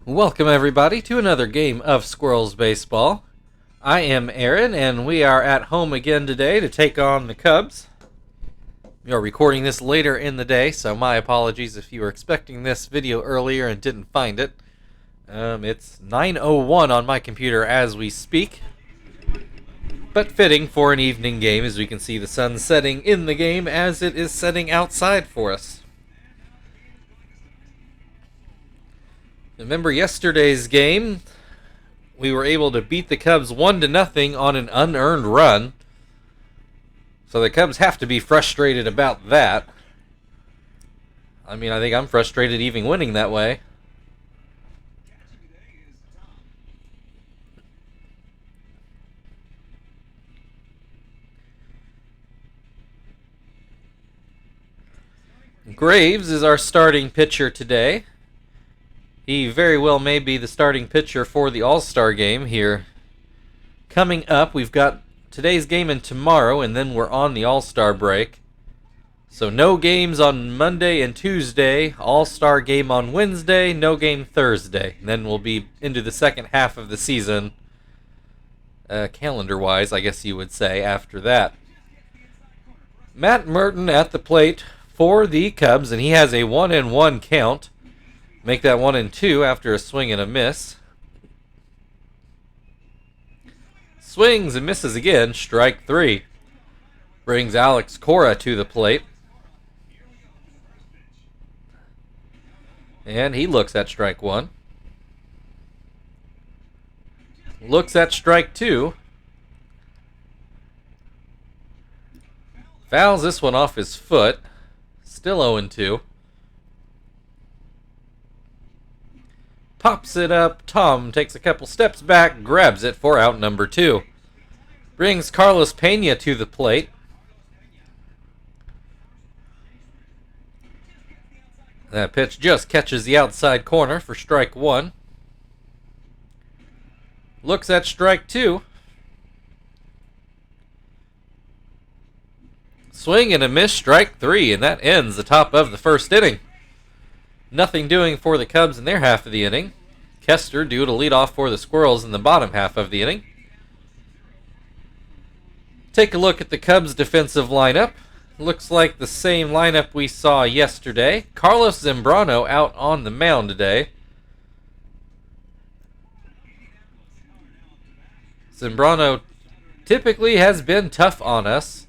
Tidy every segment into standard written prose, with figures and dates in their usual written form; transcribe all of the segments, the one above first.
Welcome everybody to another game of Squirrels Baseball. I am Aaron and we are at home again today to take on the Cubs. We are recording this later in the day, so my apologies if you were expecting this video earlier and didn't find it. It's 9:01 on my computer as we speak, but fitting for an evening game as we can see the sun setting in the game as it is setting outside for us. Remember yesterday's game, we were able to beat the Cubs 1-0 on an unearned run. So the Cubs have to be frustrated about that. I mean, I think I'm frustrated even winning that way. Graves is our starting pitcher today. He very well may be the starting pitcher for the All-Star game here. Coming up, we've got today's game and tomorrow, and then we're on the All-Star break. So no games on Monday and Tuesday, All-Star game on Wednesday, no game Thursday. And then we'll be into the second half of the season, calendar-wise, I guess you would say, after that. Matt Merton at the plate for the Cubs, and he has a 1-1 count. Make that 1-2 after a swing and a miss. Swings and misses again. Strike three. Brings Alex Cora to the plate. And he looks at strike one. Looks at strike two. Fouls this one off his foot. Still 0-2. Pops it up. Tom takes a couple steps back, grabs it for out number 2. Brings Carlos Pena to the plate. That pitch just catches the outside corner for strike 1. Looks at strike 2. Swing and a miss, strike 3, and that ends the top of the first inning. Nothing doing for the Cubs in their half of the inning. Kester due to lead off for the Squirrels in the bottom half of the inning. Take a look at the Cubs defensive lineup. Looks like the same lineup we saw yesterday. Carlos Zambrano out on the mound today. Zambrano typically has been tough on us,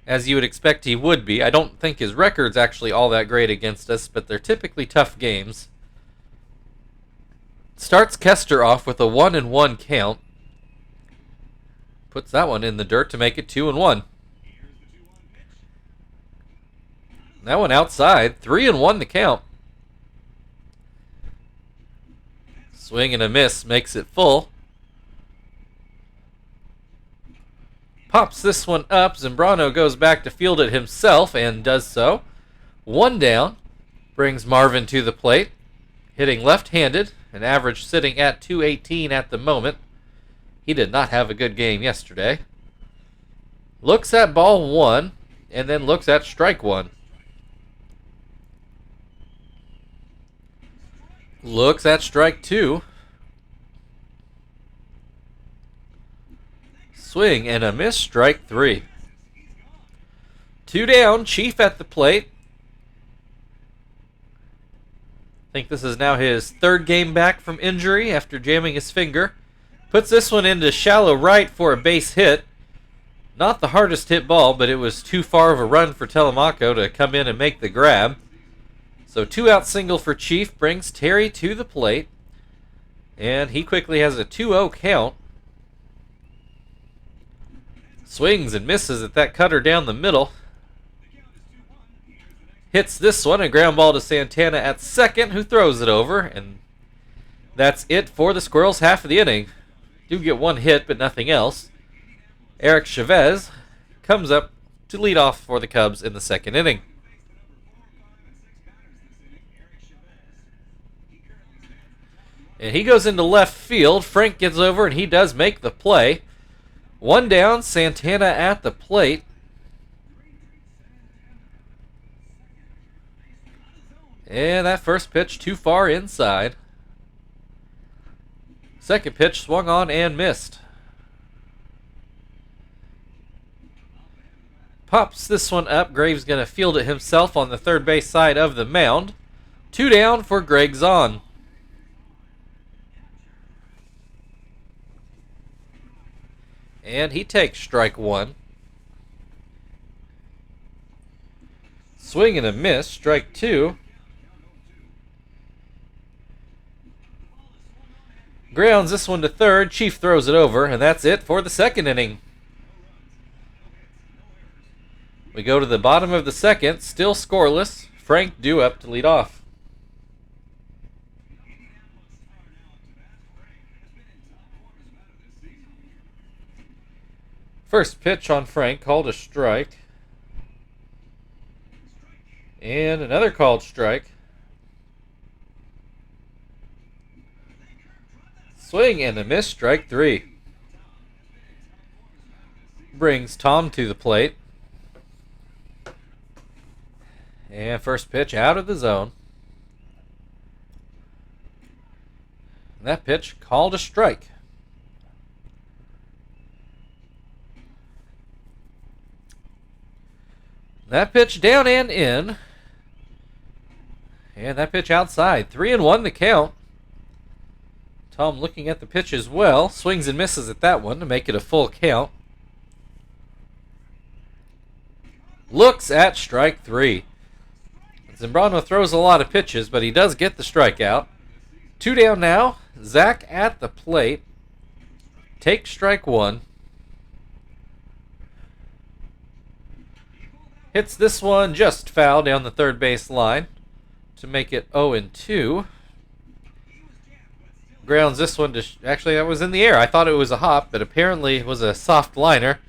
as you would expect he would be. I don't think his record's actually all that great against us, but they're typically tough games. Starts Kester off with a 1-1 count. Puts that one in the dirt to make it 2-1. That one outside, 3-1 the count. Swing and a miss makes it full. Pops this one up. Zambrano goes back to field it himself and does so. 1 down. Brings Marvin to the plate. Hitting left-handed. An average sitting at .218 at the moment. He did not have a good game yesterday. Looks at ball 1 and then looks at strike 1. Looks at strike 2. Swing and a miss, strike 3. 2 down, Chief at the plate. I think this is now his 3rd game back from injury after jamming his finger. Puts this one into shallow right for a base hit. Not the hardest hit ball, but it was too far of a run for Telemaco to come in and make the grab. So 2-out single for Chief brings Terry to the plate. And he quickly has a 2-0 count. Swings and misses at that cutter down the middle. Hits this one, a ground ball to Santana at second, who throws it over. And that's it for the Squirrels half of the inning. Do get 1 hit, but nothing else. Eric Chavez comes up to lead off for the Cubs in the 2nd inning. And he goes into left field. Frank gets over, and he does make the play. 1 down, Santana at the plate. And that first pitch too far inside. Second pitch swung on and missed. Pops this one up. Graves going to field it himself on the third base side of the mound. 2 down for Greg Zahn. And he takes strike 1. Swing and a miss. Strike 2. Grounds this one to third. Chief throws it over, and that's it for the second inning. We go to the bottom of the second, still scoreless. Frank due up to lead off. First pitch on Frank, called a strike. And another called strike. Swing and a miss, strike 3. Brings Tom to the plate. And first pitch out of the zone. That pitch called a strike. That pitch down and in. And that pitch outside. 3-1 the count. Tom looking at the pitch as well. Swings and misses at that one to make it a full count. Looks at strike 3. Zambrano throws a lot of pitches, but he does get the strikeout. 2 down now. Zach at the plate. Takes strike 1. Hits this one just foul down the third base line to make it 0-2. Grounds this one to... Actually, that was in the air. I thought it was a hop, but apparently it was a soft liner.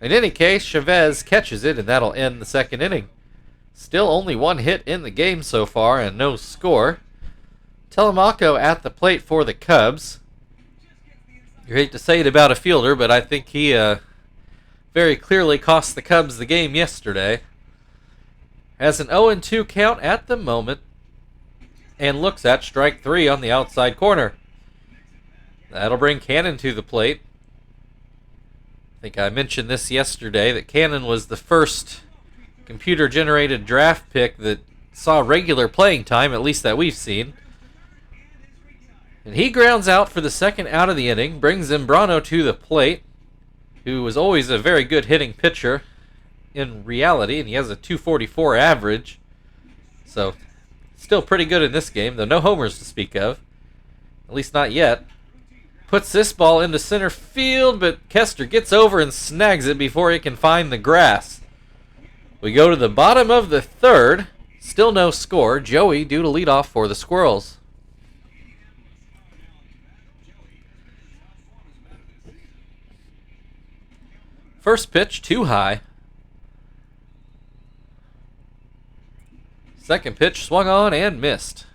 In any case, Chavez catches it, and that'll end the second inning. Still only 1 hit in the game so far and no score. Telemaco at the plate for the Cubs. You hate to say it about a fielder, but I think he very clearly cost the Cubs the game yesterday. Has an 0-2 count at the moment and looks at strike 3 on the outside corner. That'll bring Cannon to the plate. I think I mentioned this yesterday, that Cannon was the first computer-generated draft pick that saw regular playing time, at least that we've seen. And he grounds out for the second out of the inning, brings Zambrano to the plate, who was always a very good hitting pitcher in reality, and he has a 244 average. So, still pretty good in this game, though no homers to speak of. At least not yet. Puts this ball into center field, but Kester gets over and snags it before he can find the grass. We go to the bottom of the third. Still no score. Joey due to lead off for the Squirrels. First pitch too high. Second pitch swung on and missed.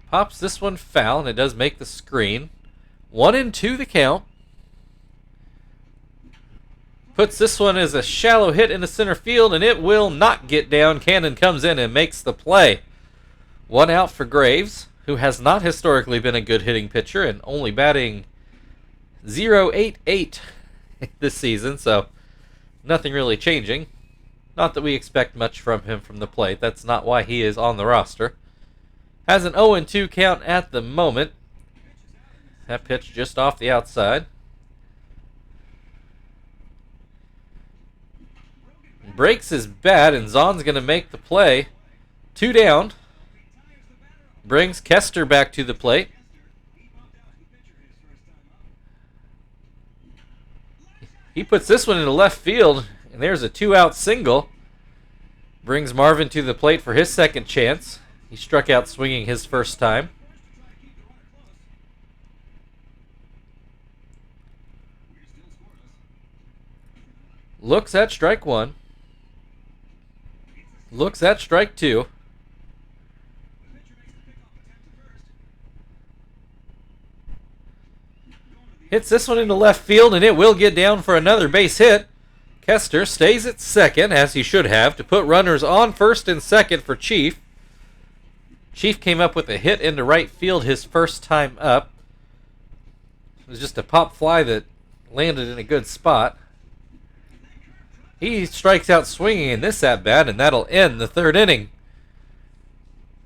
Pops this one foul, and it does make the screen. 1-2 the count. Puts this one as a shallow hit into center field, and it will not get down. Cannon comes in and makes the play. 1 out for Graves, who has not historically been a good hitting pitcher and only batting .088 this season, so nothing really changing. Not that we expect much from him from the plate. That's not why he is on the roster. Has an 0-2 count at the moment. That pitch just off the outside. Breaks his bat, and Zahn's going to make the play. 2 down. Brings Kester back to the plate. He puts this one into left field, and there's a 2-out single. Brings Marvin to the plate for his second chance. He struck out swinging his first time. Looks at strike 1. Looks at strike 2. Hits this one into left field, and it will get down for another base hit. Kester stays at second, as he should have, to put runners on first and second for Chief. Chief came up with a hit into right field his first time up. It was just a pop fly that landed in a good spot. He strikes out swinging in this at-bat, and that'll end the third inning.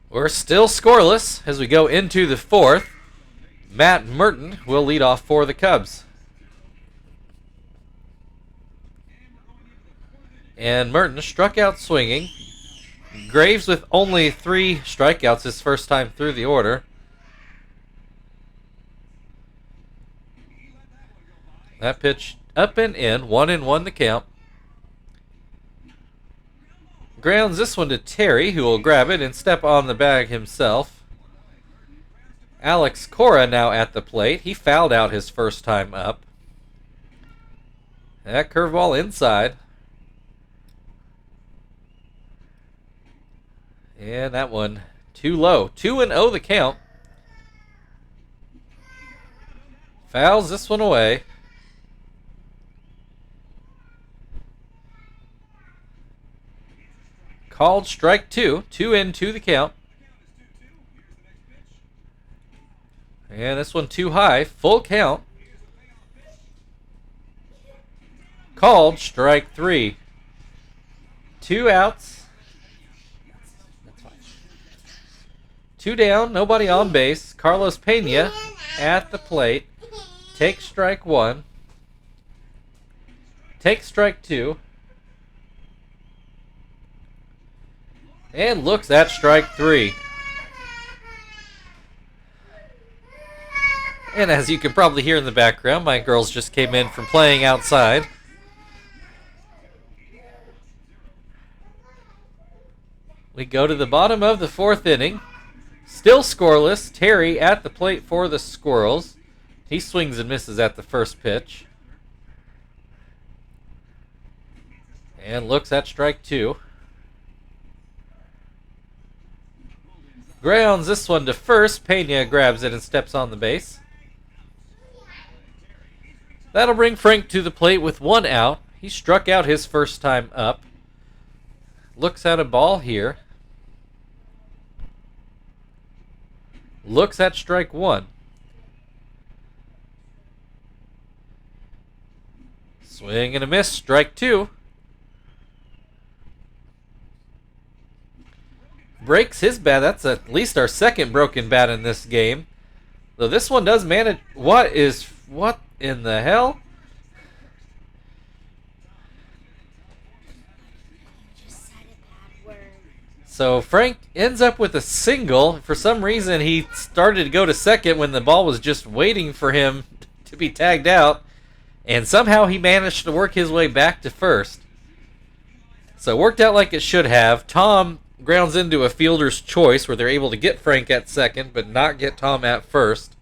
We're still scoreless as we go into the fourth. Matt Merton will lead off for the Cubs. And Merton struck out swinging. Graves with only 3 strikeouts his first time through the order. That pitch up and in, 1-1 the count. Grounds this one to Terry, who will grab it and step on the bag himself. Alex Cora now at the plate. He fouled out his first time up. That curveball inside. And that one too low. 2-0 the count. Fouls this one away. Called strike 2. 2-2 the count. And this one too high. Full count. Called strike 3. 2 outs. 2 down. Nobody on base. Carlos Pena at the plate. Takes strike 1. Takes strike 2. And looks at strike 3. And as you can probably hear in the background, my girls just came in from playing outside. We go to the bottom of the 4th inning. Still scoreless. Terry at the plate for the Squirrels. He swings and misses at the first pitch. And looks at strike 2. Grounds this one to first. Pena grabs it and steps on the base. That'll bring Frank to the plate with 1 out. He struck out his first time up. Looks at a ball here. Looks at strike 1. Swing and a miss. Strike 2. Breaks his bat. That's at least our second broken bat in this game. Though this one does manage. What in the hell? So Frank ends up with a single. For some reason, he started to go to second when the ball was just waiting for him to be tagged out. And somehow he managed to work his way back to first. So it worked out like it should have. Tom grounds into a fielder's choice where they're able to get Frank at second, but not get Tom at first.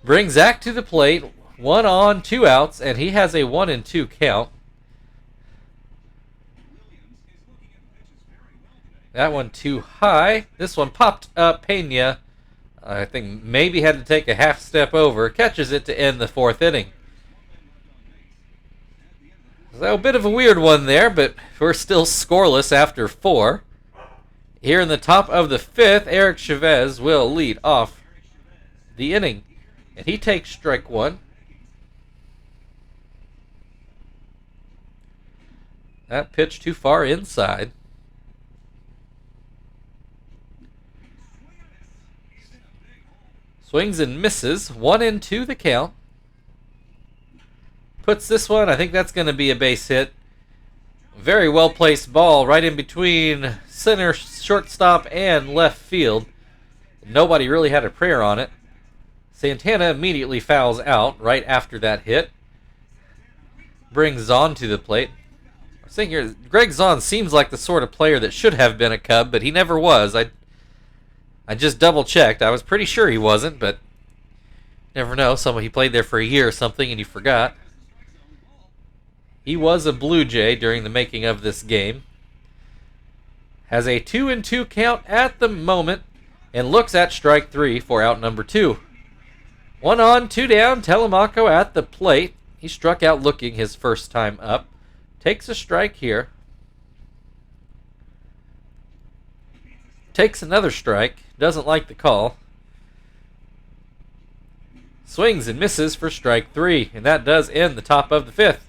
Bring Zach to the plate. 1 on, 2 outs, and he has a 1-2 count. That one too high. This one popped up. Pena, I think, maybe had to take a half step over. Catches it to end the 4th inning. So a bit of a weird one there, but we're still scoreless after 4. Here in the top of the 5th, Eric Chavez will lead off the inning. And he takes strike 1. That pitch too far inside. Swings and misses. 1-2 the count. Puts this one, I think that's going to be a base hit. Very well placed ball right in between center, shortstop, and left field. Nobody really had a prayer on it. Santana immediately fouls out right after that hit. Brings Zahn to the plate. I was thinking here, Greg Zahn seems like the sort of player that should have been a Cub, but he never was. I just double checked. I was pretty sure he wasn't, but never know. He played there for a year or something and you forgot. He was a Blue Jay during the making of this game. Has a 2-2 count at the moment and looks at strike 3 for out number 2. 1 on, 2 down. Telemaco at the plate. He struck out looking his first time up. Takes a strike here. Takes another strike. Doesn't like the call. Swings and misses for strike 3, and that does end the top of the 5th.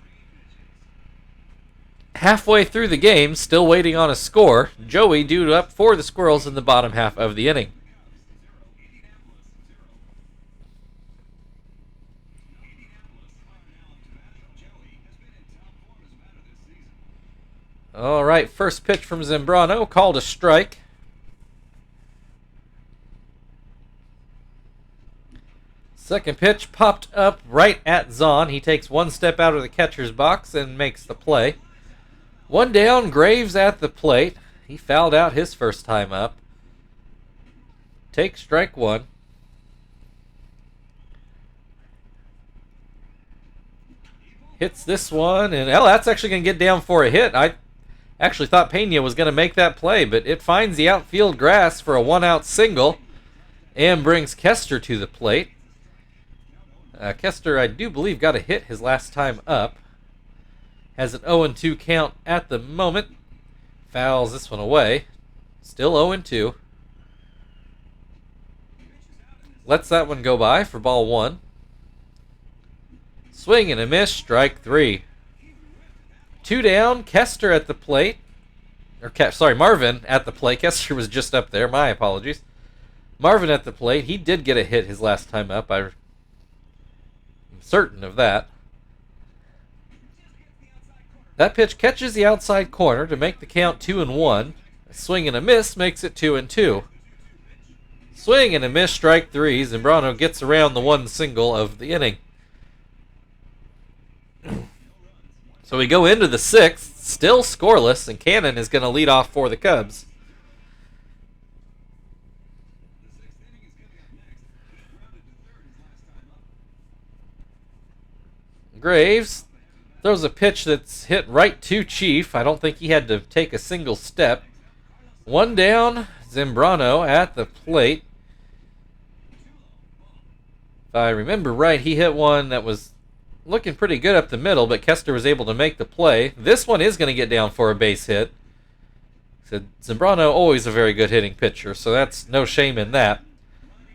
Halfway through the game, still waiting on a score. Joey due up for the Squirrels in the bottom half of the inning. All right, first pitch from Zambrano, called a strike. Second pitch popped up right at Zahn. He takes one step out of the catcher's box and makes the play. One down, Graves at the plate. He fouled out his first time up. Take strike 1. Hits this one, and that's actually going to get down for a hit. I actually thought Pena was going to make that play, but it finds the outfield grass for a 1-out single and brings Kester to the plate. Kester, I do believe, got a hit his last time up. Has an 0-2 count at the moment. Fouls this one away. Still 0-2. Lets that one go by for ball 1. Swing and a miss, strike 3. 2 down, Kester at the plate. Marvin at the plate. Kester was just up there. My apologies. Marvin at the plate. He did get a hit his last time up. I'm certain of that. That pitch catches the outside corner to make the count 2-1. A swing and a miss makes it 2-2. Swing and a miss, strike 3. Zambrano gets around the one single of the inning. So we go into the 6th, still scoreless, and Cannon is going to lead off for the Cubs. Graves throws a pitch that's hit right to Chief. I don't think he had to take a single step. One down, Zambrano at the plate. If I remember right, he hit one that was looking pretty good up the middle, but Kester was able to make the play. This one is going to get down for a base hit. So Zambrano, always a very good hitting pitcher, so that's no shame in that.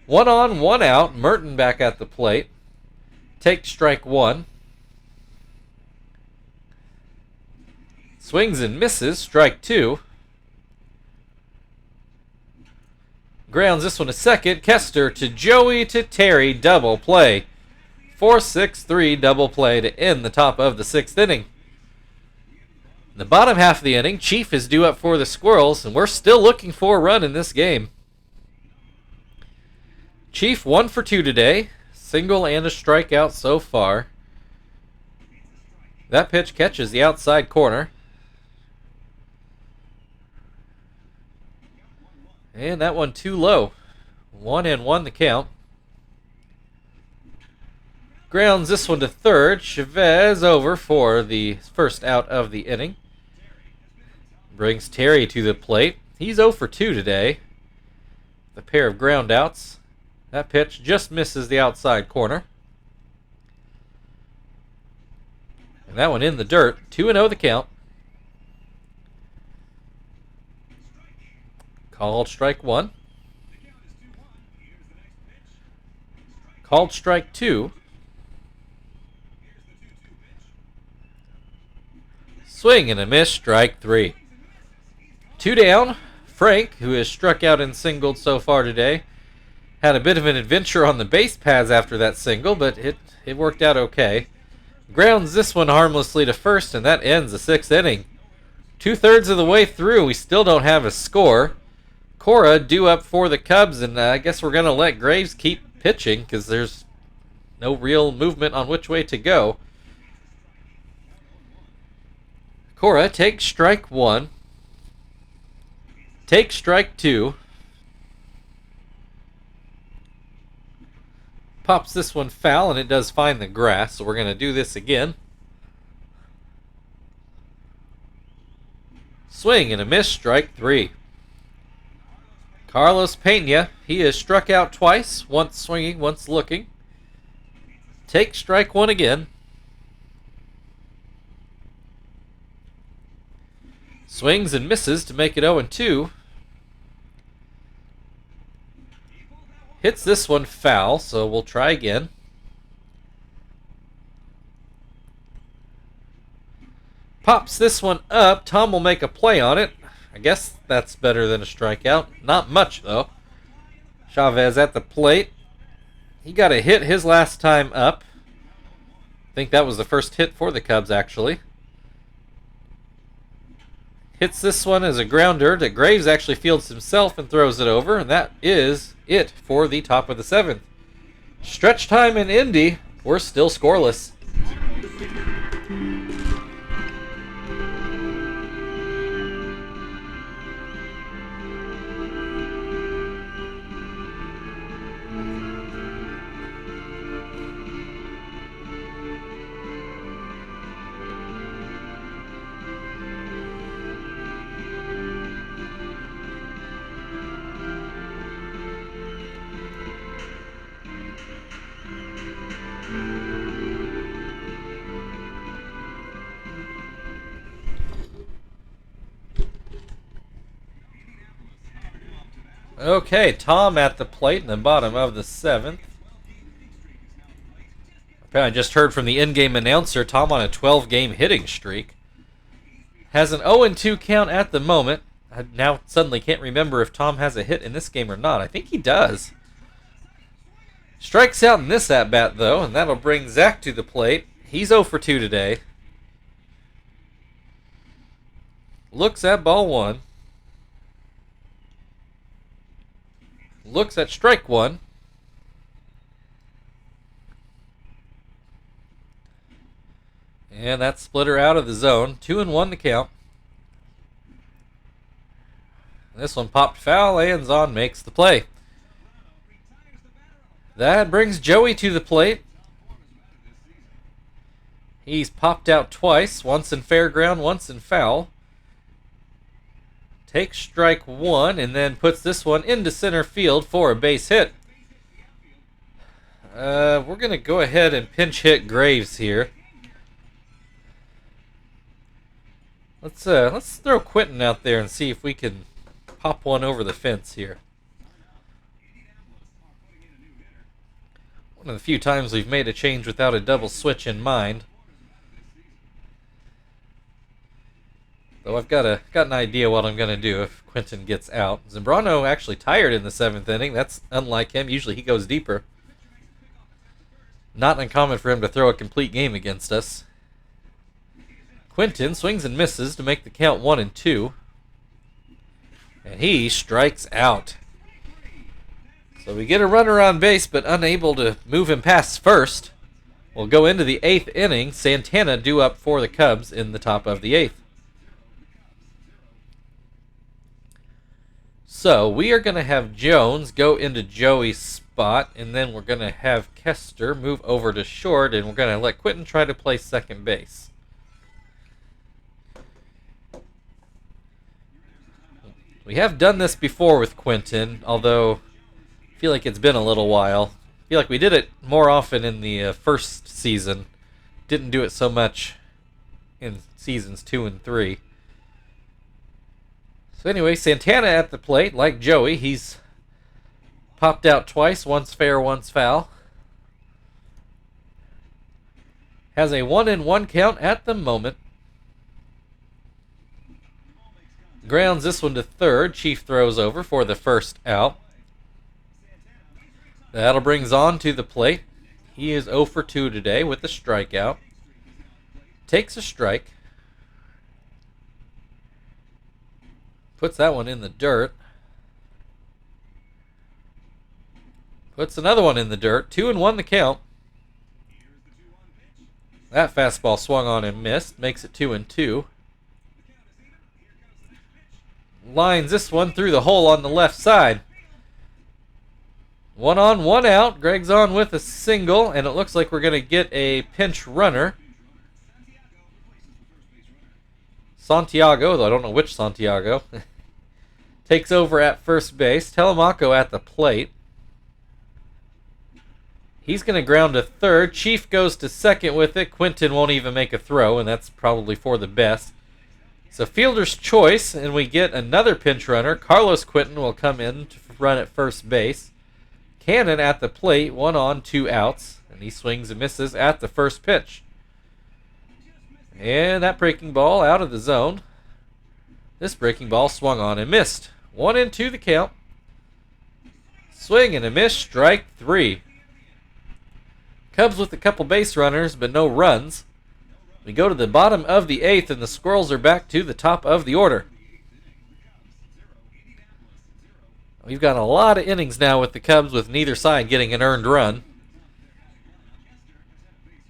1 on, 1 out. Merton back at the plate. Take strike 1. Swings and misses, strike 2. Grounds this one to second. Kester to Joey to Terry, double play. 4-6-3 double play to end the top of the 6th inning. In the bottom half of the inning, Chief is due up for the Squirrels, and we're still looking for a run in this game. Chief 1 for 2 today. Single and a strikeout so far. That pitch catches the outside corner. And that one too low. 1-1 the count. Grounds this one to third. Chavez over for the first out of the inning. Brings Terry to the plate. He's 0 for 2 today. The pair of ground outs. That pitch just misses the outside corner. And that one in the dirt. 2-0 the count. Called strike 1. Called strike 2. Swing and a miss, strike 3. 2 down. Frank, who has struck out and singled so far today, had a bit of an adventure on the base paths after that single, but it worked out okay. Grounds this one harmlessly to first, and that ends the 6th inning. 2/3 of the way through, we still don't have a score. Cora due up for the Cubs, and I guess we're going to let Graves keep pitching because there's no real movement on which way to go. Cora takes strike 1. Takes strike 2. Pops this one foul, and it does find the grass, so we're going to do this again. Swing and a miss, strike 3. Carlos Pena, he has struck out twice, once swinging, once looking. Take strike 1 again. Swings and misses to make it 0-2. Hits this one foul, so we'll try again. Pops this one up. Tom will make a play on it. I guess that's better than a strikeout. Not much, though. Chavez at the plate. He got a hit his last time up. I think that was the first hit for the Cubs, actually. Hits this one as a grounder that Graves actually fields himself and throws it over, and that is it for the top of the 7th. Stretch time in Indy. We're still scoreless. Okay, Tom at the plate in the bottom of the 7th. I just heard from the in-game announcer, Tom on a 12-game hitting streak. Has an 0-2 count at the moment. I now suddenly can't remember if Tom has a hit in this game or not. I think he does. Strikes out in this at-bat, though, and that'll bring Zach to the plate. He's 0-2 today. Looks at ball 1. Looks at strike 1. And that splitter out of the zone. 2-1 the count. This one popped foul. Anzon makes the play. That brings Joey to the plate. He's popped out twice. Once in fair ground, once in foul. Takes strike 1 and then puts this one into center field for a base hit. We're going to go ahead and pinch hit Graves here. Let's throw Quentin out there and see if we can pop one over the fence here. One of the few times we've made a change without a double switch in mind. Though I've got an idea what I'm going to do if Quentin gets out. Zambrano actually tired in the 7th inning. That's unlike him. Usually he goes deeper. Not uncommon for him to throw a complete game against us. Quentin swings and misses to make the count 1-2. And he strikes out. So we get a runner on base, but unable to move him past first. We'll go into the 8th inning. Santana due up for the Cubs in the top of the 8th. So we are going to have Jones go into Joey's spot, and then we're going to have Kester move over to short, and we're going to let Quentin try to play second base. We have done this before with Quentin, although I feel like it's been a little while. I feel like we did it more often in the first season. Didn't do it so much in seasons 2 and 3. So anyway, Santana at the plate, like Joey. He's popped out twice, once fair, once foul. Has a 1-1 count at the moment. Grounds this one to third. Chief throws over for the first out. That'll bring Zahn to the plate. He is 0-2 today with a strikeout. Takes a strike. Puts that one in the dirt. Puts another one in the dirt. 2-1 the count. That fastball swung on and missed. Makes it 2-2. Lines this one through the hole on the left side. 1 on, 1 out. Greg's on with a single, and it looks like we're going to get a pinch runner. Santiago, though I don't know which Santiago, takes over at first base. Telemaco at the plate. He's going to ground to third. Chief goes to second with it. Quentin won't even make a throw, and that's probably for the best. So fielder's choice, and we get another pinch runner. Carlos Quinton will come in to run at first base. Cannon at the plate, 1 on, 2 outs. And he swings and misses at the first pitch. And that breaking ball out of the zone. This breaking ball swung on and missed. 1-2 the count. Swing and a miss, strike 3. Cubs with a couple base runners, but no runs. We go to the bottom of the 8th, and the Squirrels are back to the top of the order. We've got a lot of innings now with the Cubs, with neither side getting an earned run.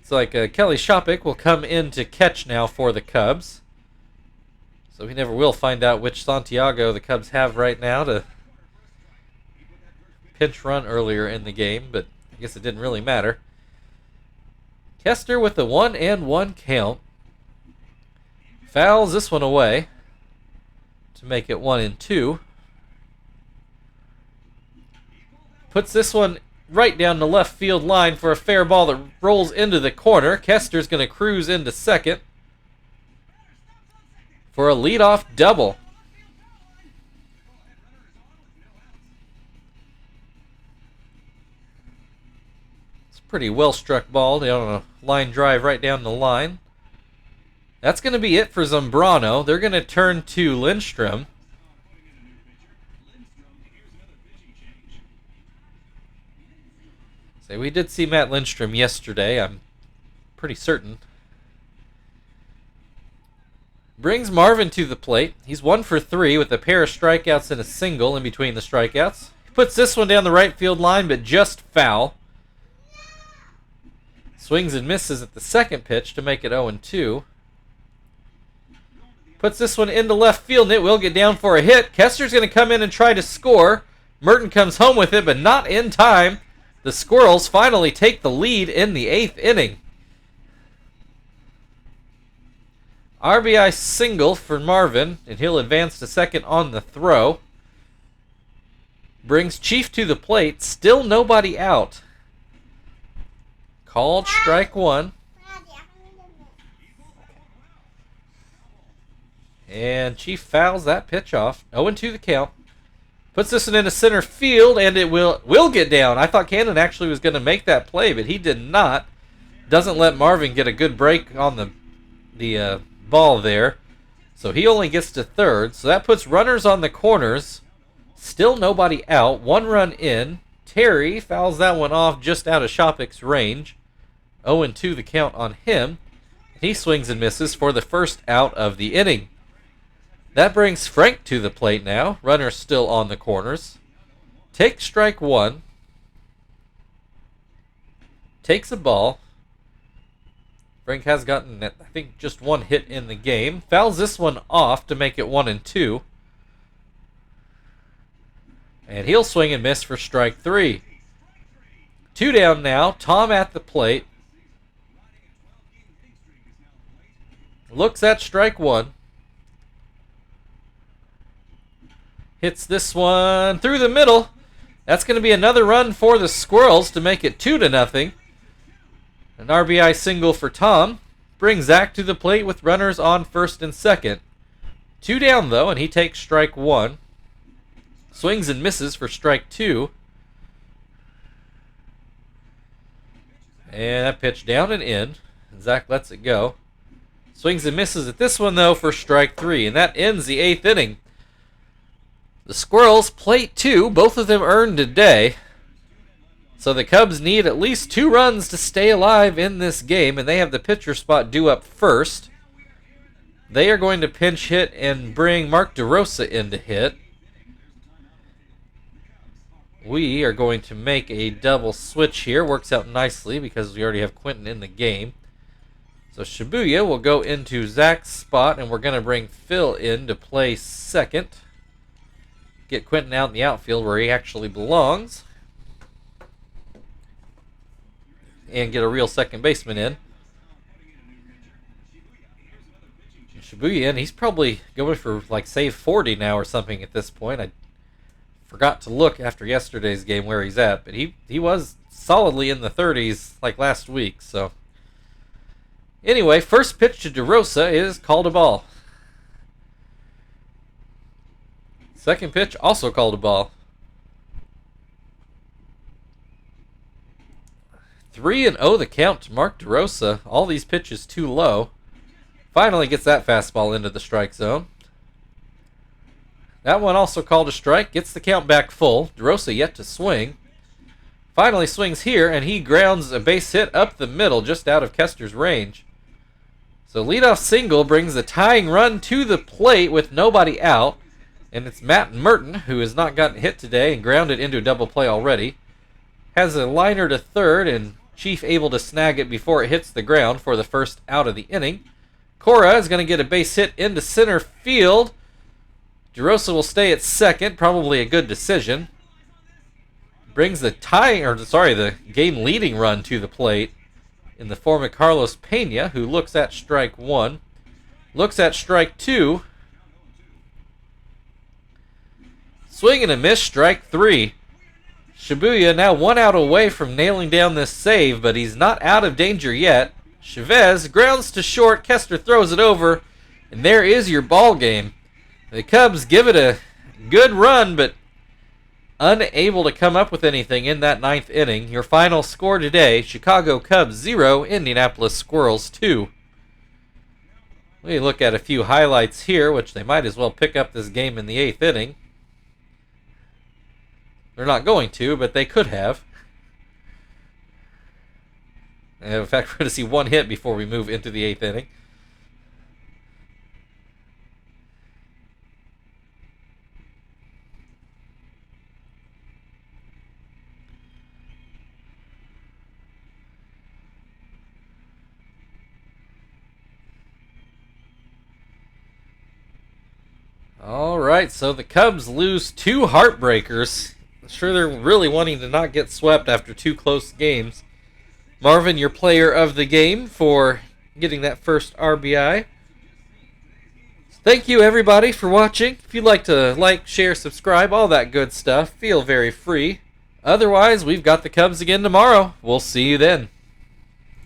It's like Kelly Shopik will come in to catch now for the Cubs. So we never will find out which Santiago the Cubs have right now to pinch run earlier in the game, but I guess it didn't really matter. Kester with the 1-1 count. Fouls this one away to make it 1-2. Puts this one right down the left field line for a fair ball that rolls into the corner. Kester's going to cruise into second for a leadoff double. It's a pretty well struck ball on a line drive right down the line. That's going to be it for Zambrano. They're going to turn to Lindstrom. So we did see Matt Lindstrom yesterday, I'm pretty certain. Brings Marvin to the plate. He's 1 for 3 with a pair of strikeouts and a single in between the strikeouts. He puts this one down the right field line, but just foul. Swings and misses at the second pitch to make it 0-2. Puts this one into left field, and it will get down for a hit. Kester's going to come in and try to score. Merton comes home with it, but not in time. The Squirrels finally take the lead in the 8th inning. RBI single for Marvin, and he'll advance to second on the throw. Brings Chief to the plate. Still nobody out. Called strike 1. And Chief fouls that pitch off. 0-2 the count. Puts this one into center field, and it will get down. I thought Cannon actually was going to make that play, but he did not. Doesn't let Marvin get a good break on the ball there. So he only gets to third. So that puts runners on the corners. Still nobody out. 1 run in. Terry fouls that one off just out of Shopik's range. 0-2 the count on him. He swings and misses for the first out of the inning. That brings Frank to the plate now. Runner still on the corners. Takes strike 1. Takes a ball. Frank has gotten, I think, just 1 hit in the game. Fouls this one off to make it 1-2. And he'll swing and miss for strike 3. 2 down now. Tom at the plate. Looks at strike 1. Hits this one through the middle. That's going to be another run for the Squirrels to make it 2-0. An RBI single for Tom. Brings Zach to the plate with runners on first and second. 2 down, though, and he takes strike 1. Swings and misses for strike 2. And that pitch down and in. Zach lets it go. Swings and misses at this one, though, for strike 3. And that ends the 8th inning. The Squirrels plate 2, both of them earned today. So the Cubs need at least 2 runs to stay alive in this game, and they have the pitcher spot due up first. They are going to pinch hit and bring Mark DeRosa in to hit. We are going to make a double switch here. Works out nicely because we already have Quinton in the game. So Shibuya will go into Zach's spot, and we're going to bring Phil in to play second. Get Quinton out in the outfield where he actually belongs. And get a real second baseman in. Shibuya in, he's probably going for like save 40 now or something at this point. I forgot to look after yesterday's game where he's at, but he was solidly in the 30s like last week. So anyway, first pitch to DeRosa is called a ball. Second pitch also called a ball. 3-0 the count to Mark DeRosa. All these pitches too low. Finally gets that fastball into the strike zone. That one also called a strike. Gets the count back full. DeRosa yet to swing. Finally swings here, and he grounds a base hit up the middle, just out of Kester's range. So leadoff single brings the tying run to the plate with nobody out. And it's Matt Merton, who has not gotten hit today and grounded into a double play already. Has a liner to third, and Chief able to snag it before it hits the ground for the first out of the inning. Cora is going to get a base hit into center field. DeRosa will stay at second, probably a good decision. Brings the the game-leading run to the plate in the form of Carlos Pena, who looks at strike one. Looks at strike two. Swing and a miss, strike three. Shibuya now 1 out away from nailing down this save, but he's not out of danger yet. Chavez grounds to short. Kester throws it over, and there is your ball game. The Cubs give it a good run, but unable to come up with anything in that 9th inning. Your final score today, Chicago Cubs 0, Indianapolis Squirrels 2. We look at a few highlights here, which they might as well pick up this game in the 8th inning. They're not going to, but they could have. And in fact, we're going to see one hit before we move into the 8th inning. All right, so the Cubs lose 2 heartbreakers. I'm sure they're really wanting to not get swept after 2 close games. Marvin, your player of the game for getting that first RBI. Thank you, everybody, for watching. If you'd like to like, share, subscribe, all that good stuff, feel very free. Otherwise, we've got the Cubs again tomorrow. We'll see you then.